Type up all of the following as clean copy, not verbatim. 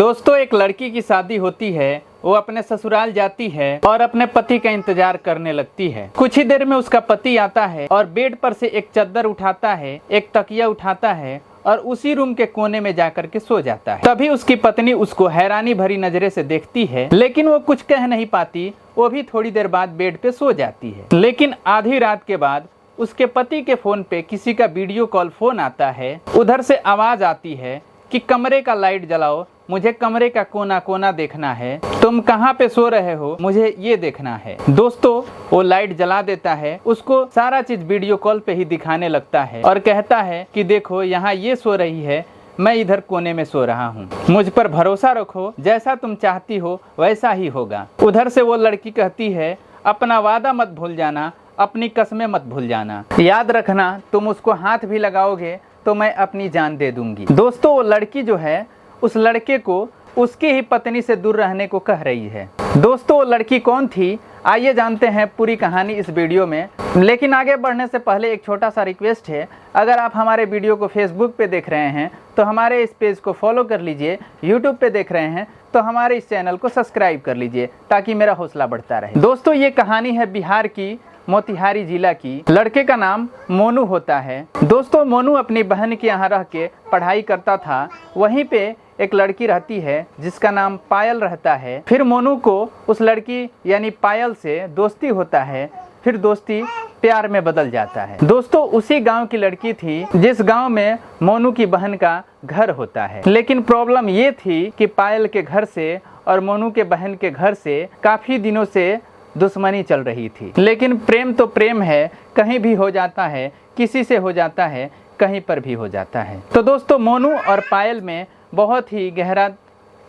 दोस्तों, एक लड़की की शादी होती है। वो अपने ससुराल जाती है और अपने पति का इंतजार करने लगती है। कुछ ही देर में उसका पति आता है और बेड पर से एक चादर उठाता है, एक तकिया उठाता है और उसी रूम के कोने में जाकर के सो जाता है। तभी उसकी पत्नी उसको हैरानी भरी नजरे से देखती है, लेकिन वो कुछ कह नहीं पाती। वो भी थोड़ी देर बाद बेड पे सो जाती है। लेकिन आधी रात के बाद उसके पति के फोन पे किसी का वीडियो कॉल फोन आता है। उधर से आवाज आती है कि कमरे का लाइट जलाओ, मुझे कमरे का कोना कोना देखना है। तुम कहाँ पे सो रहे हो, मुझे ये देखना है। दोस्तों, वो लाइट जला देता है। उसको सारा चीज वीडियो कॉल पे ही दिखाने लगता है और कहता है कि देखो, यहाँ ये सो रही है, मैं इधर कोने में सो रहा हूँ। मुझ पर भरोसा रखो, जैसा तुम चाहती हो वैसा ही होगा। उधर से वो लड़की कहती है, अपना वादा मत भूल जाना, अपनी कसमें मत भूल जाना। याद रखना, तुम उसको हाथ भी लगाओगे तो मैं अपनी जान दे दूंगी। दोस्तों, वो लड़की जो है उस लड़के को उसकी ही पत्नी से दूर रहने को कह रही है। दोस्तों, वो लड़की कौन थी, आइए जानते हैं पूरी कहानी इस वीडियो में। लेकिन आगे बढ़ने से पहले एक छोटा सा रिक्वेस्ट है, अगर आप हमारे वीडियो को फेसबुक पे देख रहे हैं तो हमारे इस पेज को फॉलो कर लीजिए। यूट्यूब पे देख रहे हैं तो हमारे इस चैनल को सब्सक्राइब कर लीजिए ताकि मेरा हौसला बढ़ता रहे। दोस्तों, ये कहानी है बिहार की मोतिहारी जिला की। लड़के का नाम मोनू होता है। दोस्तों, मोनू अपनी बहन के यहाँ रह के पढ़ाई करता था। वहीं पे एक लड़की रहती है जिसका नाम पायल रहता है। फिर मोनू को उस लड़की यानी पायल से दोस्ती होता है। फिर दोस्ती प्यार में बदल जाता है। दोस्तों, उसी गांव की लड़की थी जिस गांव में मोनू की बहन का घर होता है। लेकिन प्रॉब्लम ये थी कि पायल के घर से और मोनू के बहन के घर से काफी दिनों से दुश्मनी चल रही थी। लेकिन प्रेम तो प्रेम है, कहीं भी हो जाता है, किसी से हो जाता है, कहीं पर भी हो जाता है। तो दोस्तों, मोनू और पायल में बहुत ही गहरा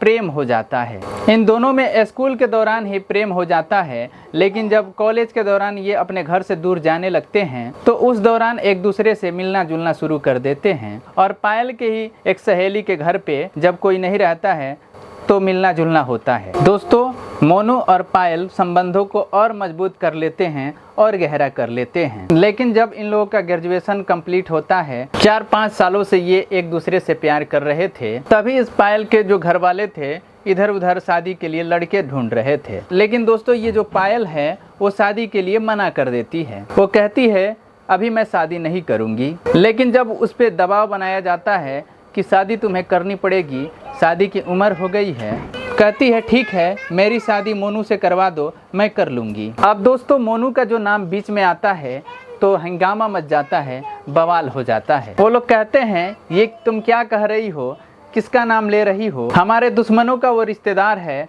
प्रेम हो जाता है। इन दोनों में स्कूल के दौरान ही प्रेम हो जाता है। लेकिन जब कॉलेज के दौरान ये अपने घर से दूर जाने लगते हैं तो उस दौरान एक दूसरे से मिलना जुलना शुरू कर देते हैं। और पायल के ही एक सहेली के घर पे जब कोई नहीं रहता है तो मिलना जुलना होता है। दोस्तों, मोनू और पायल संबंधों को और मजबूत कर लेते हैं और गहरा कर लेते हैं। लेकिन जब इन लोगों का ग्रेजुएशन कंप्लीट होता है, 4-5 सालों से ये एक दूसरे से प्यार कर रहे थे, तभी इस पायल के जो घर वाले थे इधर उधर शादी के लिए लड़के ढूंढ रहे थे। लेकिन दोस्तों, ये जो पायल है वो शादी के लिए मना कर देती है। वो कहती है अभी मैं शादी नहीं करूँगी। लेकिन जब उस पर दबाव बनाया जाता है कि शादी तुम्हें करनी पड़ेगी, शादी की उम्र हो गई है, कहती है ठीक है, मेरी शादी मोनू से करवा दो, मैं कर लूँगी। अब दोस्तों, मोनू का जो नाम बीच में आता है तो हंगामा मच जाता है, बवाल हो जाता है। वो लोग कहते हैं ये तुम क्या कह रही हो, किसका नाम ले रही हो, हमारे दुश्मनों का वो रिश्तेदार है,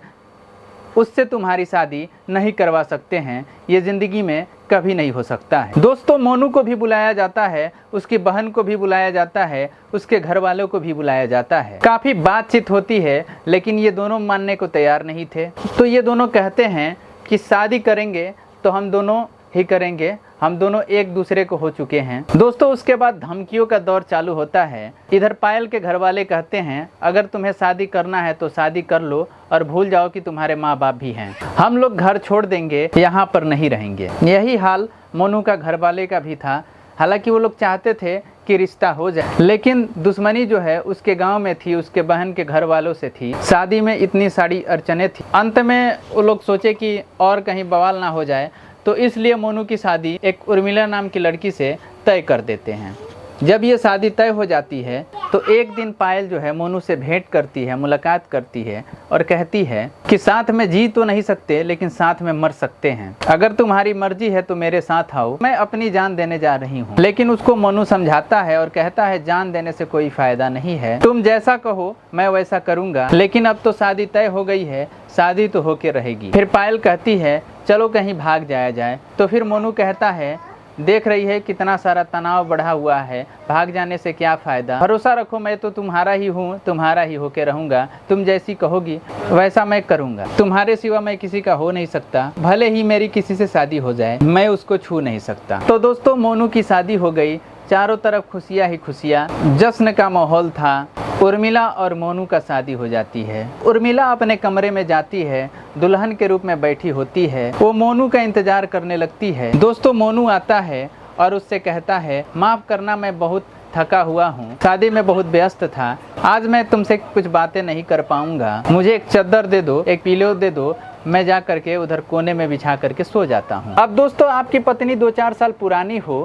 उससे तुम्हारी शादी नहीं करवा सकते हैं, ये ज़िंदगी में कभी नहीं हो सकता है। दोस्तों, मोनू को भी बुलाया जाता है, उसकी बहन को भी बुलाया जाता है, उसके घर वालों को भी बुलाया जाता है। काफ़ी बातचीत होती है, लेकिन ये दोनों मानने को तैयार नहीं थे। तो ये दोनों कहते हैं कि शादी करेंगे तो हम दोनों ही करेंगे, हम दोनों एक दूसरे को हो चुके हैं। दोस्तों, उसके बाद धमकियों का दौर चालू होता है। इधर पायल के घर वाले कहते हैं अगर तुम्हें शादी करना है तो शादी कर लो और भूल जाओ कि तुम्हारे माँ बाप भी हैं, हम लोग घर छोड़ देंगे, यहाँ पर नहीं रहेंगे। यही हाल मोनू का घर वाले का भी था। हालांकि वो लोग चाहते थे कि रिश्ता हो जाए, लेकिन दुश्मनी जो है उसके गांव में थी, उसके बहन के घर वालों से थी। शादी में इतनी सारी अड़चने थी। अंत में वो लोग सोचे कि और कहीं बवाल ना हो जाए, तो इसलिए मोनू की शादी एक उर्मिला नाम की लड़की से तय कर देते हैं। जब ये शादी तय हो जाती है तो एक दिन पायल जो है मोनू से भेंट करती है, मुलाकात करती है और कहती है कि साथ में जी तो नहीं सकते लेकिन साथ में मर सकते हैं, अगर तुम्हारी मर्जी है तो मेरे साथ आओ, मैं अपनी जान देने जा रही हूँ। लेकिन उसको मोनू समझाता है और कहता है जान देने से कोई फायदा नहीं है, तुम जैसा कहो मैं वैसा करूँगा, लेकिन अब तो शादी तय हो गई है, शादी तो होके रहेगी। फिर पायल कहती है चलो कहीं भाग जाया जाए। तो फिर मोनू कहता है देख रही है कितना सारा तनाव बढ़ा हुआ है, भाग जाने से क्या फ़ायदा, भरोसा रखो मैं तो तुम्हारा ही हूँ, तुम्हारा ही होके रहूँगा, तुम जैसी कहोगी वैसा मैं करूँगा, तुम्हारे सिवा मैं किसी का हो नहीं सकता, भले ही मेरी किसी से शादी हो जाए मैं उसको छू नहीं सकता। तो दोस्तों, मोनू की शादी हो गई, चारों तरफ खुशियाँ ही खुशियाँ, जश्न का माहौल था। उर्मिला और मोनू का शादी हो जाती है। उर्मिला अपने कमरे में जाती है, दुल्हन के रूप में बैठी होती है, वो मोनू का इंतजार करने लगती है। दोस्तों, मोनू आता है और उससे कहता है माफ़ करना मैं बहुत थका हुआ हूँ, शादी में बहुत व्यस्त था, आज मैं तुमसे कुछ बातें नहीं कर पाऊंगा, मुझे एक चादर दे दो, एक पिलो दे दो, मैं जा करके उधर कोने में बिछा करके सो जाता हूँ। अब दोस्तों आपकी पत्नी 2-4 साल पुरानी हो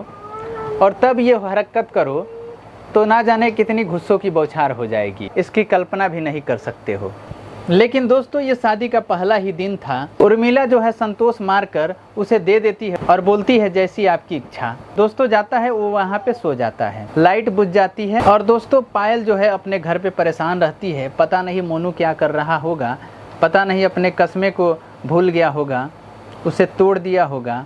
और तब ये हरकत करो तो ना जाने कितनी गुस्सों की बौछार हो जाएगी, इसकी कल्पना भी नहीं कर सकते हो। लेकिन दोस्तों ये शादी का पहला ही दिन था। उर्मिला जो है संतोष मारकर उसे दे देती है और बोलती है जैसी आपकी इच्छा। दोस्तों जाता है वो वहाँ पे सो जाता है, लाइट बुझ जाती है और दोस्तों पायल जो है अपने घर पे परेशान रहती है। पता नहीं मोनू क्या कर रहा होगा, पता नहीं अपने कस्मे को भूल गया होगा, उसे तोड़ दिया होगा।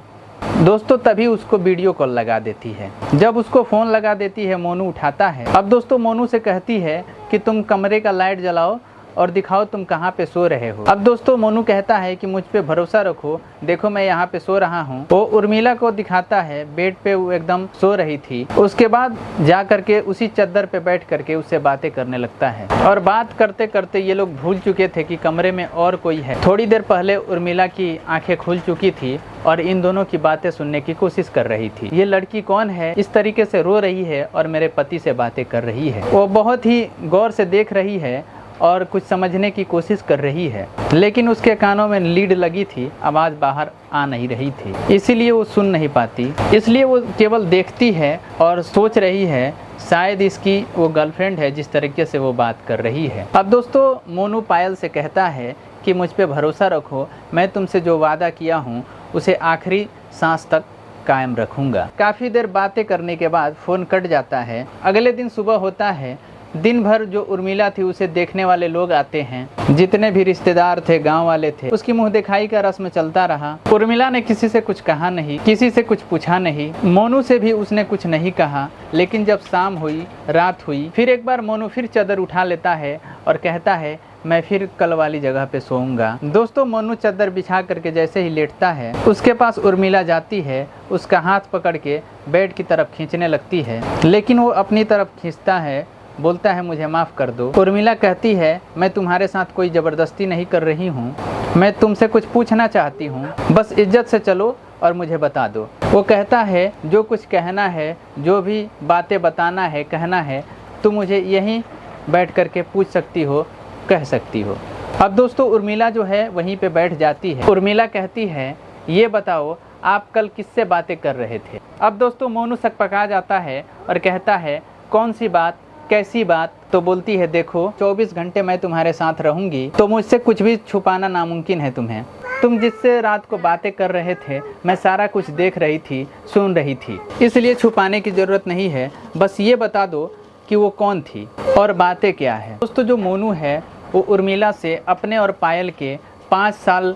दोस्तों तभी उसको वीडियो कॉल लगा देती है। जब उसको फ़ोन लगा देती है मोनू उठाता है। अब दोस्तों मोनू से कहती है कि तुम कमरे का लाइट जलाओ और दिखाओ तुम कहाँ पे सो रहे हो। अब दोस्तों मोनू कहता है कि मुझ पे भरोसा रखो, देखो मैं यहाँ पे सो रहा हूँ। वो उर्मिला को दिखाता है बेड पे वो एकदम सो रही थी। उसके बाद जा करके उसी चादर पे बैठ करके उससे बातें करने लगता है और बात करते करते ये लोग भूल चुके थे कि कमरे में और कोई है। थोड़ी देर पहले उर्मिला की आंखें खुल चुकी थी और इन दोनों की बातें सुनने की कोशिश कर रही थी। ये लड़की कौन है, इस तरीके से रो रही है और मेरे पति से बातें कर रही है। वो बहुत ही गौर से देख रही है और कुछ समझने की कोशिश कर रही है, लेकिन उसके कानों में लीड लगी थी, आवाज़ बाहर आ नहीं रही थी, इसीलिए वो सुन नहीं पाती। इसलिए वो केवल देखती है और सोच रही है शायद इसकी वो गर्लफ्रेंड है जिस तरीके से वो बात कर रही है। अब दोस्तों मोनू पायल से कहता है कि मुझ पे भरोसा रखो, मैं तुमसे जो वादा किया हूँ उसे आखिरी सांस तक कायम रखूँगा। काफ़ी देर बातें करने के बाद फ़ोन कट जाता है। अगले दिन सुबह होता है। दिन भर जो उर्मिला थी उसे देखने वाले लोग आते हैं, जितने भी रिश्तेदार थे, गांव वाले थे, उसकी मुंह दिखाई का रस्म चलता रहा। उर्मिला ने किसी से कुछ कहा नहीं, किसी से कुछ पूछा नहीं, मोनू से भी उसने कुछ नहीं कहा। लेकिन जब शाम हुई, रात हुई, फिर एक बार मोनू फिर चादर उठा लेता है और कहता है मैं फिर कल वाली जगह पे सोऊंगा। दोस्तों मोनू चादर बिछा करके जैसे ही लेटता है उसके पास उर्मिला जाती है, उसका हाथ पकड़ के बेड की तरफ खींचने लगती है, लेकिन वो अपनी तरफ खींचता है, बोलता है मुझे माफ़ कर दो। उर्मिला कहती है मैं तुम्हारे साथ कोई ज़बरदस्ती नहीं कर रही हूँ, मैं तुमसे कुछ पूछना चाहती हूँ, बस इज्जत से चलो और मुझे बता दो। वो कहता है जो कुछ कहना है, जो भी बातें बताना है, कहना है, तुम मुझे यहीं बैठ करके पूछ सकती हो, कह सकती हो। अब दोस्तों उर्मिला जो है वहीं पे बैठ जाती है। उर्मिला कहती है ये बताओ आप कल किससे बातें कर रहे थे। अब दोस्तों मोनू सकपका जाता है और कहता है कौन सी बात, कैसी बात। तो बोलती है देखो 24 घंटे मैं तुम्हारे साथ रहूंगी, तो मुझसे कुछ भी छुपाना नामुमकिन है तुम्हें। तुम जिससे रात को बातें कर रहे थे मैं सारा कुछ देख रही थी, सुन रही थी, इसलिए छुपाने की ज़रूरत नहीं है। बस ये बता दो कि वो कौन थी और बातें क्या है। दोस्तों जो मोनू है वो उर्मिला से अपने और पायल के 5 साल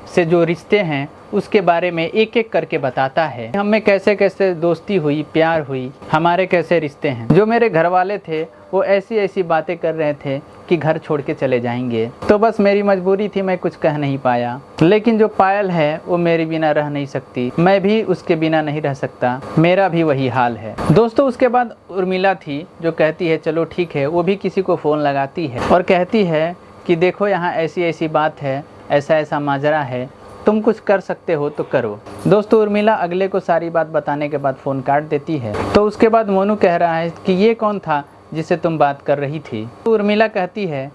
से जो रिश्ते हैं उसके बारे में एक एक करके बताता है। हमें कैसे कैसे दोस्ती हुई, प्यार हुई, हमारे कैसे रिश्ते हैं। जो मेरे घर वाले थे वो ऐसी ऐसी बातें कर रहे थे कि घर छोड़ के चले जाएंगे, तो बस मेरी मजबूरी थी, मैं कुछ कह नहीं पाया। लेकिन जो पायल है वो मेरे बिना रह नहीं सकती, मैं भी उसके बिना नहीं रह सकता, मेरा भी वही हाल है। दोस्तों उसके बाद उर्मिला थी जो कहती है चलो ठीक है। वो भी किसी को फ़ोन लगाती है और कहती है कि देखो यहाँ ऐसी ऐसी बात है, ऐसा ऐसा माजरा है, तुम कुछ कर सकते हो तो करो। दोस्तों उर्मिला अगले को सारी बात बताने के बाद फ़ोन काट देती है। तो उसके बाद मोनू कह रहा है कि ये कौन था जिससे तुम बात कर रही थी। तो उर्मिला कहती है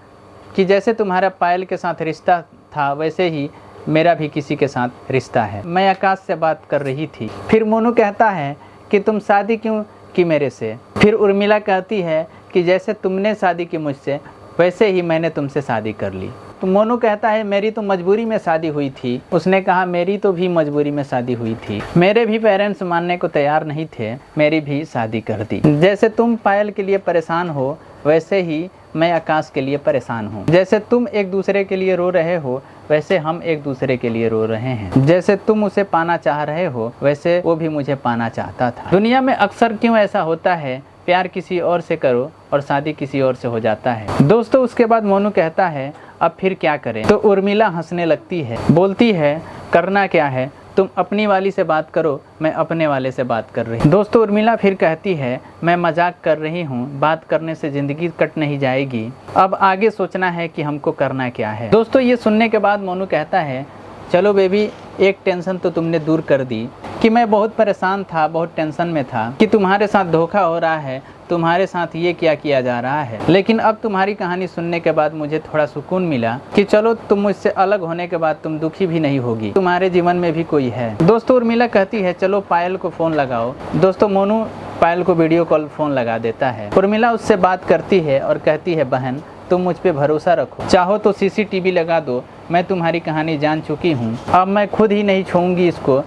कि जैसे तुम्हारा पायल के साथ रिश्ता था वैसे ही मेरा भी किसी के साथ रिश्ता है, मैं आकाश से बात कर रही थी। फिर मोनू कहता है कि तुम शादी क्यों की मेरे से। फिर उर्मिला कहती है कि जैसे तुमने शादी की मुझसे वैसे ही मैंने तुमसे शादी कर ली। तो मोनू कहता है मेरी तो मजबूरी में शादी हुई थी। उसने कहा मेरी तो भी मजबूरी में शादी हुई थी, मेरे भी पेरेंट्स मानने को तैयार नहीं थे, मेरी भी शादी कर दी। जैसे तुम पायल के लिए परेशान हो वैसे ही मैं आकाश के लिए परेशान हूँ। जैसे तुम एक दूसरे के लिए रो रहे हो वैसे हम एक दूसरे के लिए रो रहे हैं। जैसे तुम उसे पाना चाह रहे हो वैसे वो भी मुझे पाना चाहता था। दुनिया में अक्सर क्यों ऐसा होता है, प्यार किसी और से करो और शादी किसी और से हो जाता है। दोस्तों उसके बाद मोनू कहता है अब फिर क्या करें। तो उर्मिला हंसने लगती है, बोलती है करना क्या है, तुम अपनी वाली से बात करो, मैं अपने वाले से बात कर रही हूँ। दोस्तों उर्मिला फिर कहती है मैं मजाक कर रही हूँ, बात करने से ज़िंदगी कट नहीं जाएगी, अब आगे सोचना है कि हमको करना क्या है। दोस्तों ये सुनने के बाद मोनू कहता है चलो बेबी एक टेंशन तो तुमने दूर कर दी कि मैं बहुत परेशान था, बहुत टेंशन में था कि तुम्हारे साथ धोखा हो रहा है, तुम्हारे साथ ये क्या किया जा रहा है। लेकिन अब तुम्हारी कहानी सुनने के बाद मुझे थोड़ा सुकून मिला कि चलो तुम मुझसे अलग होने के बाद तुम दुखी भी नहीं होगी, तुम्हारे जीवन में भी कोई है। दोस्तों उर्मिला कहती है चलो पायल को फ़ोन लगाओ। दोस्तों मोनू पायल को वीडियो कॉल फ़ोन लगा देता है। उर्मिला उससे बात करती है और कहती है बहन तुम मुझ पे भरोसा रखो, चाहो तो CCTV लगा दो, मैं तुम्हारी कहानी जान चुकी हूँ, अब मैं खुद ही नहीं छोड़ूंगी इसको,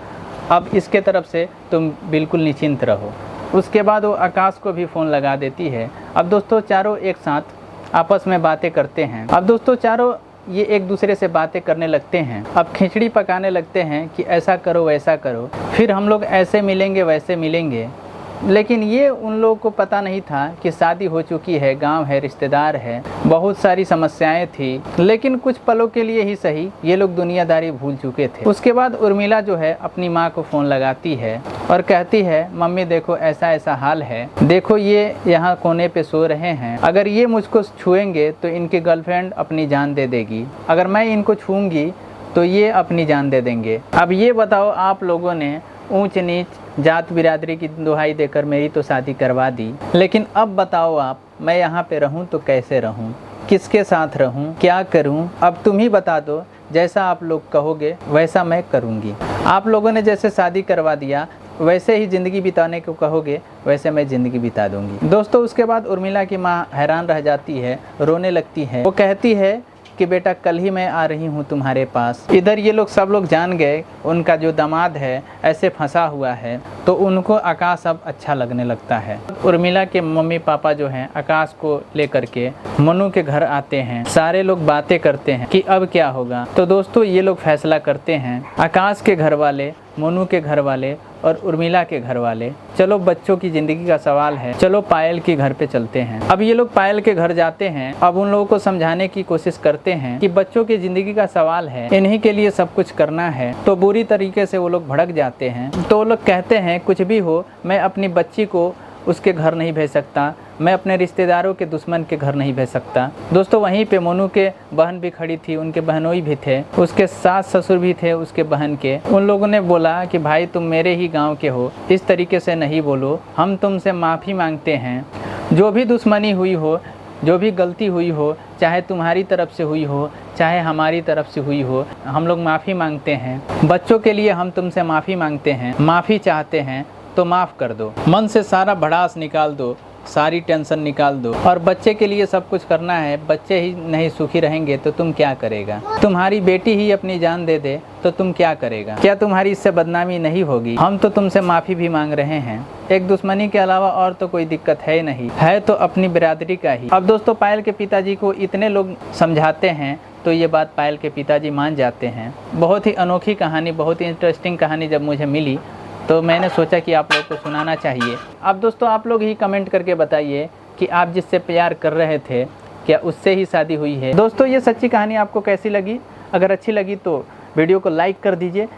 अब इसके तरफ से तुम बिल्कुल निश्चिंत रहो। उसके बाद वो आकाश को भी फ़ोन लगा देती है। अब दोस्तों चारों एक साथ आपस में बातें करते हैं। अब दोस्तों चारों ये एक दूसरे से बातें करने लगते हैं। अब खिचड़ी पकाने लगते हैं कि ऐसा करो वैसा करो, फिर हम लोग ऐसे मिलेंगे वैसे मिलेंगे। लेकिन ये उन लोगों को पता नहीं था कि शादी हो चुकी है, गांव है, रिश्तेदार है, बहुत सारी समस्याएं थी। लेकिन कुछ पलों के लिए ही सही ये लोग दुनियादारी भूल चुके थे। उसके बाद उर्मिला जो है अपनी माँ को फ़ोन लगाती है और कहती है मम्मी देखो ऐसा ऐसा हाल है, देखो ये यहाँ कोने पे सो रहे हैं, अगर ये मुझको छुएंगे तो इनकी गर्लफ्रेंड अपनी जान दे देगी, अगर मैं इनको छूँगी तो ये अपनी जान दे देंगे। अब ये बताओ आप लोगों ने ऊंच नीच जात बिरादरी की दुहाई देकर मेरी तो शादी करवा दी, लेकिन अब बताओ आप मैं यहाँ पे रहूँ तो कैसे रहूँ, किसके साथ रहूँ, क्या करूँ, अब तुम ही बता दो। जैसा आप लोग कहोगे वैसा मैं करूँगी। आप लोगों ने जैसे शादी करवा दिया वैसे ही ज़िंदगी बिताने को कहोगे वैसे मैं ज़िंदगी बिता दूँगी। दोस्तों उसके बाद उर्मिला की माँ हैरान रह जाती है, रोने लगती है। वो कहती है कि बेटा कल ही मैं आ रही हूँ तुम्हारे पास। इधर ये लोग सब लोग जान गए उनका जो दामाद है ऐसे फंसा हुआ है, तो उनको आकाश अब अच्छा लगने लगता है। उर्मिला के मम्मी पापा जो हैं आकाश को लेकर के मनु के घर आते हैं। सारे लोग बातें करते हैं कि अब क्या होगा। तो दोस्तों ये लोग फैसला करते हैं, आकाश के घर वाले, मनु के घर वाले और उर्मिला के घर वाले, चलो बच्चों की ज़िंदगी का सवाल है, चलो पायल के घर पे चलते हैं। अब ये लोग पायल के घर जाते हैं। अब उन लोगों को समझाने की कोशिश करते हैं कि बच्चों की ज़िंदगी का सवाल है, इन्हीं के लिए सब कुछ करना है। तो बुरी तरीके से वो लोग भड़क जाते हैं। तो वो लोग कहते हैं कुछ भी हो मैं अपनी बच्ची को उसके घर नहीं भेज सकता, मैं अपने रिश्तेदारों के दुश्मन के घर नहीं भेज सकता। दोस्तों वहीं पे मोनू के बहन भी खड़ी थी, उनके बहनोई भी थे, उसके सास ससुर भी थे उसके बहन के। उन लोगों ने बोला कि भाई तुम मेरे ही गांव के हो, इस तरीके से नहीं बोलो, हम तुमसे माफ़ी मांगते हैं। जो भी दुश्मनी हुई हो, जो भी गलती हुई हो, चाहे तुम्हारी तरफ से हुई हो चाहे हमारी तरफ से हुई हो, हम लोग माफ़ी मांगते हैं। बच्चों के लिए हम तुमसे माफ़ी मांगते हैं, माफ़ी चाहते हैं तो माफ़ कर दो। मन से सारा भड़ास निकाल दो, सारी टेंशन निकाल दो। और बच्चे के लिए सब कुछ करना है। बच्चे ही नहीं सुखी रहेंगे तो तुम क्या करेगा। तुम्हारी बेटी ही अपनी जान दे दे तो तुम क्या करेगा। क्या तुम्हारी इससे बदनामी नहीं होगी। हम तो तुमसे माफ़ी भी मांग रहे हैं, एक दुश्मनी के अलावा और तो कोई दिक्कत है नहीं, है तो अपनी बिरादरी का ही। अब दोस्तों पायल के पिताजी को इतने लोग समझाते हैं तो ये बात पायल के पिताजी मान जाते हैं। बहुत ही अनोखी कहानी, बहुत ही इंटरेस्टिंग कहानी जब मुझे मिली तो मैंने सोचा कि आप लोग को सुनाना चाहिए। अब दोस्तों आप लोग ही कमेंट करके बताइए कि आप जिससे प्यार कर रहे थे क्या उससे ही शादी हुई है। दोस्तों ये सच्ची कहानी आपको कैसी लगी। अगर अच्छी लगी तो वीडियो को लाइक कर दीजिए।